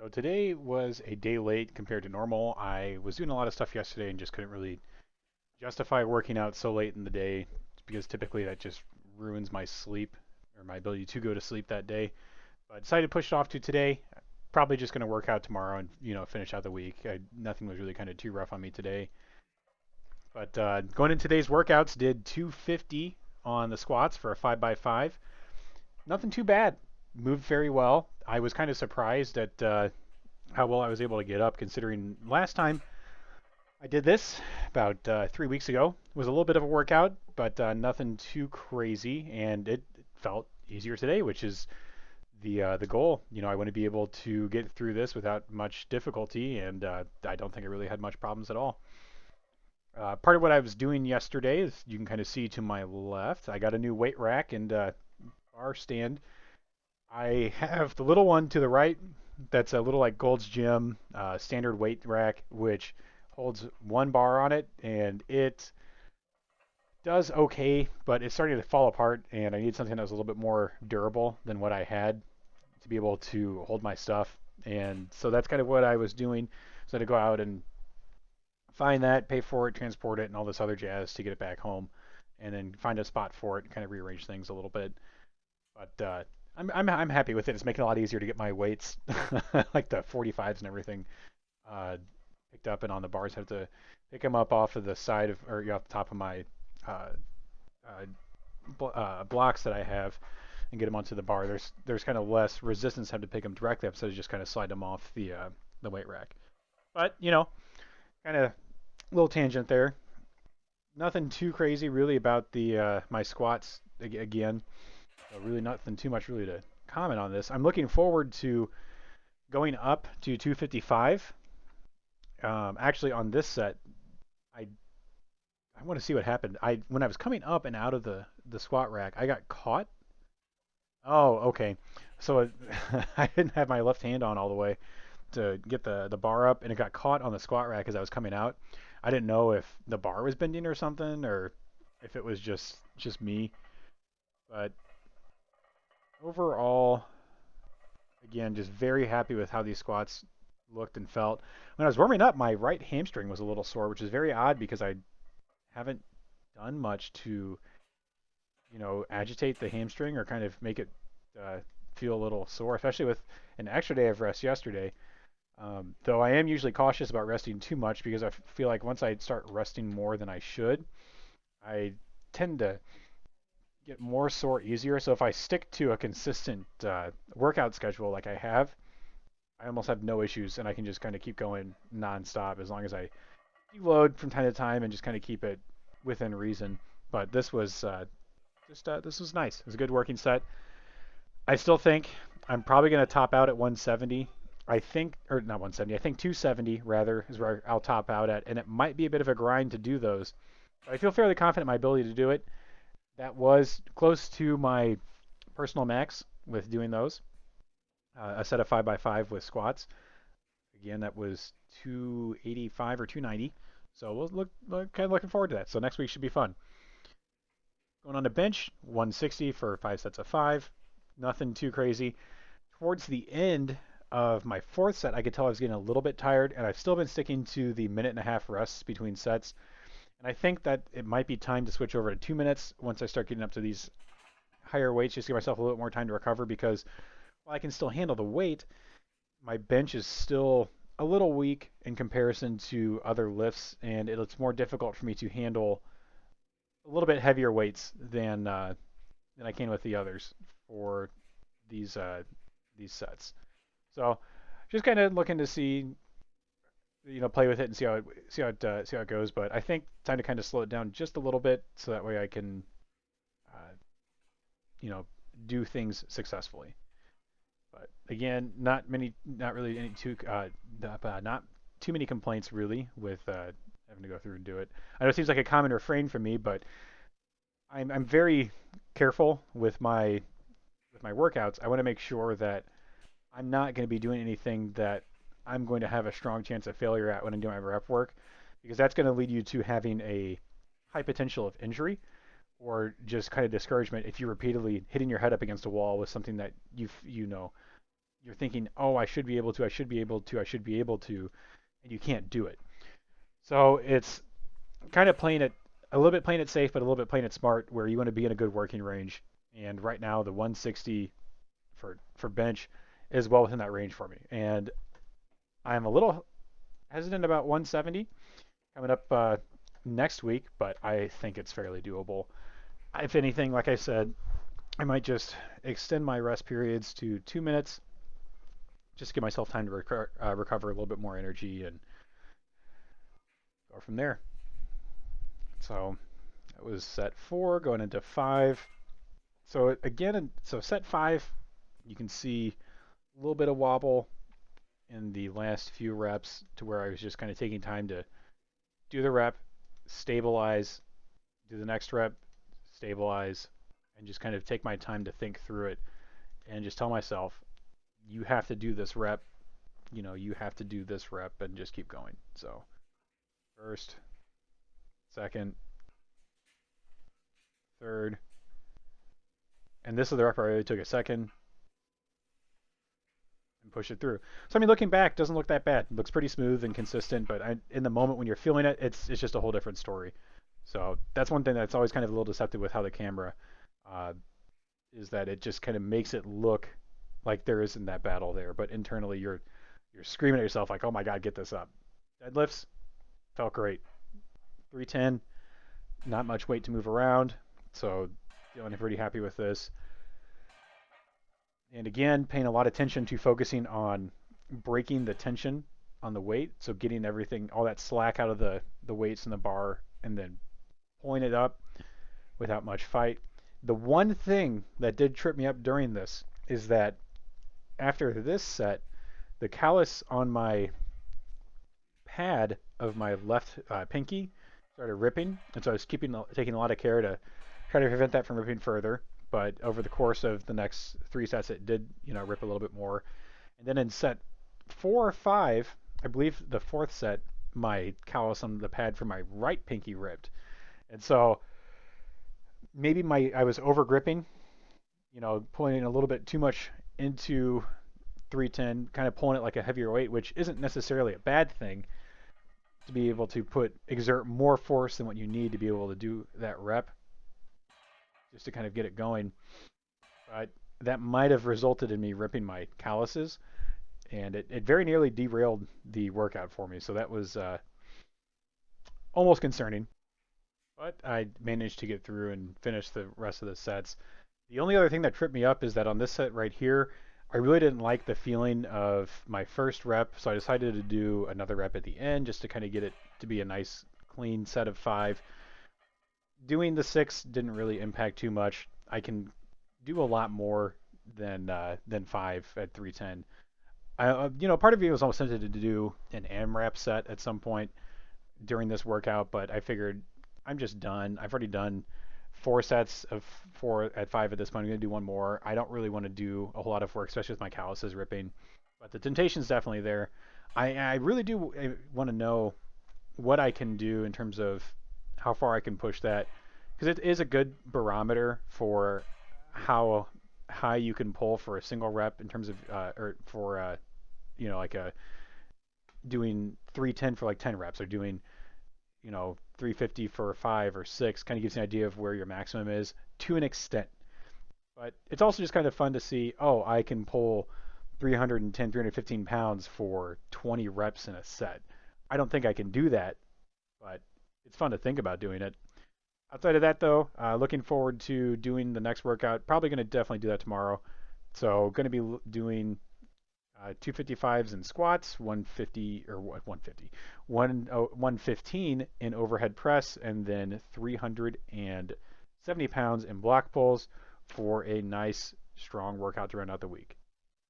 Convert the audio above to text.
So today was a day late compared to normal. I was doing a lot of stuff yesterday and just couldn't really justify working out so late in the day because typically that just ruins my sleep or my ability to go to sleep that day. But I decided to push it off to today. Probably just going to work out tomorrow and finish out the week. Nothing was really kind of too rough on me today. But going into today's workouts, did 250 on the squats for a 5 by 5. Nothing too bad. Moved very well. I was kind of surprised at how well I was able to get up, considering last time I did this about 3 weeks ago. It was a little bit of a workout, but nothing too crazy, and it felt easier today, which is the goal. I want to be able to get through this without much difficulty, and I don't think I really had much problems at all. Part of what I was doing yesterday is you can kind of see to my left. I got a new weight rack and bar stand. I have the little one to the right that's a little like Gold's Gym standard weight rack, which holds one bar on it, and it does okay, but it's starting to fall apart, and I need something that was a little bit more durable than what I had to be able to hold my stuff. And so that's kind of what I was doing. So to go out and find that, pay for it, transport it, and all this other jazz to get it back home, and then find a spot for it and kind of rearrange things a little bit. But I'm happy with it. It's making it a lot easier to get my weights, like the 45s and everything, uh, picked up and on the bars. I have to pick them up off of the side of or off the top of my uh, uh, blocks that I have and get them onto the bar. There's kind of less resistance. Have to pick them directly up, so to just kind of slide them off the weight rack. But kind of little tangent there. Nothing too crazy really about the my squats again. So really nothing too much really to comment on this. I'm looking forward to going up to 255. Actually, on this set, I I want to see what happened. I when I was coming up and out of the squat rack, I got caught. Oh, okay. So I didn't have my left hand on all the way to get the bar up, and it got caught on the squat rack as I was coming out. I didn't know if the bar was bending or something, or if it was just me. But overall, again, just very happy with how these squats looked and felt. When I was warming up, my right hamstring was a little sore, which is very odd because I haven't done much to, agitate the hamstring or kind of make it uh, feel a little sore, especially with an extra day of rest yesterday. Though I am usually cautious about resting too much because I feel like once I start resting more than I should, I tend to get more sore easier. So if I stick to a consistent workout schedule like I have, I almost have no issues, and I can just kind of keep going nonstop as long as I deload from time to time and just kind of keep it within reason. But this was this was nice. It was a good working set. I still think I'm probably going to top out at 170. I think, or not 170. I think 270 rather is where I'll top out at, and it might be a bit of a grind to do those. But I feel fairly confident in my ability to do it. That was close to my personal max with doing those. A set of 5 by 5 with squats. Again, that was 285 or 290. So we'll kind of looking forward to that. So next week should be fun. Going on to bench, 160 for 5 sets of 5. Nothing too crazy. Towards the end of my fourth set, I could tell I was getting a little bit tired, and I've still been sticking to the minute and a half rests between sets. And I think that it might be time to switch over to 2 minutes once I start getting up to these higher weights, just to give myself a little bit more time to recover because while I can still handle the weight, my bench is still a little weak in comparison to other lifts, and it's more difficult for me to handle a little bit heavier weights than I can with the others for these these sets. So just kind of looking to see, play with it and see how it goes. But I think time to kind of slow it down just a little bit so that way I can, uh, you know, do things successfully. But again, not really any too, not too many complaints really with having to go through and do it. I know it seems like a common refrain from me, but I'm very careful with my workouts. I want to make sure that I'm not going to be doing anything that I'm going to have a strong chance of failure at when I'm doing my rep work, because that's going to lead you to having a high potential of injury or just kind of discouragement if you're repeatedly hitting your head up against a wall with something that you're thinking, oh, I should be able to, I should be able to, I should be able to, and you can't do it. So it's kind of playing it a little bit playing it safe, but a little bit playing it smart, where you want to be in a good working range. And right now, the 160 for bench is well within that range for me. And I'm a little hesitant about 170 coming up next week, but I think it's fairly doable. If anything, like I said, I might just extend my rest periods to 2 minutes, just to give myself time to recover a little bit more energy and go from there. So that was set 4, going into 5. So again, so set 5, you can see a little bit of wobble in the last few reps to where I was just kind of taking time to do the rep, stabilize, do the next rep, stabilize, and just kind of take my time to think through it and just tell myself, you have to do this rep, you have to do this rep and just keep going. So first, second, third, and this is the rep where I really took a second and push it through. So I mean, looking back, doesn't look that bad. It looks pretty smooth and consistent, but in the moment when you're feeling it, it's just a whole different story. So that's one thing that's always kind of a little deceptive with how the camera uh, is that it just kind of makes it look like there isn't that battle there, but internally you're screaming at yourself like, "Oh my God, get this up!" Deadlifts felt great. 310, not much weight to move around, so feeling pretty happy with this. And again, paying a lot of attention to focusing on breaking the tension on the weight, so getting everything, all that slack out of the weights in the bar, and then pulling it up without much fight. The one thing that did trip me up during this is that after this set, the callus on my pad of my left pinky started ripping, and so I was taking a lot of care to try to prevent that from ripping further. But over the course of the next 3 sets, it did, rip a little bit more. And then in set 4 or 5, I believe the fourth set, my callus on the pad for my right pinky ripped, and so maybe I was over gripping, pulling in a little bit too much into 310, kind of pulling it like a heavier weight, which isn't necessarily a bad thing to be able to exert more force than what you need to be able to do that rep, just to kind of get it going. But that might have resulted in me ripping my calluses, and it very nearly derailed the workout for me. So that was almost concerning. But I managed to get through and finish the rest of the sets. The only other thing that tripped me up is that on this set right here, I really didn't like the feeling of my first rep, so I decided to do another rep at the end just to kind of get it to be a nice clean set of 5. Doing the 6 didn't really impact too much. I can do a lot more than 5 at 310. Part of me was almost tempted to do an AMRAP set at some point during this workout, but I figured I'm just done. I've already done 4 sets of 4 at 5 at this point. I'm going to do one more. I don't really want to do a whole lot of work, especially with my calluses ripping. But the temptation's definitely there. I really do want to know what I can do in terms of how far I can push that, because it is a good barometer for how high you can pull for a single rep in terms of, or for, like doing 310 for like 10 reps, or doing 350 for 5 or 6. Kind of gives you an idea of where your maximum is to an extent. But it's also just kind of fun to see, oh, I can pull 310, 315 pounds for 20 reps in a set. I don't think I can do that, but it's fun to think about doing it. Outside of that, though, looking forward to doing the next workout. Probably going to definitely do that tomorrow. So going to be doing 255s in squats, 150 or 150, 115 in overhead press, and then 370 pounds in block pulls for a nice strong workout to round out the week.